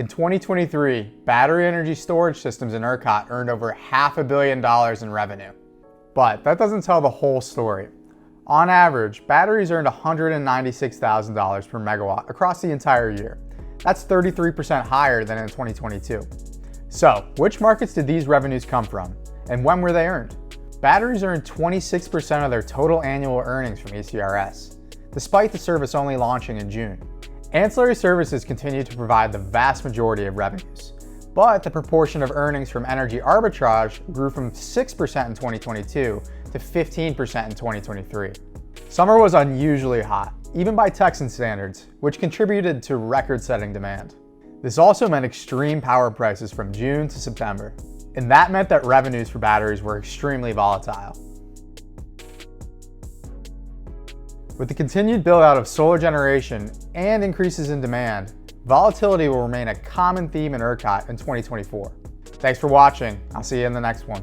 In 2023, battery energy storage systems in ERCOT earned over $500 million in revenue. But that doesn't tell the whole story. On average, batteries earned $196,000 per megawatt across the entire year. That's 33% higher than in 2022. So, which markets did these revenues come from, and when were they earned? Batteries earned 26% of their total annual earnings from ERCOT, despite the service only launching in June. Ancillary services continue to provide the vast majority of revenues, but the proportion of earnings from energy arbitrage grew from 6% in 2022 to 15% in 2023. Summer was unusually hot, even by Texan standards, which contributed to record-setting demand. This also meant extreme power prices from June to September, and that meant that revenues for batteries were extremely volatile. With the continued build-out of solar generation and increases in demand, volatility will remain a common theme in ERCOT in 2024. Thanks for watching. I'll see you in the next one.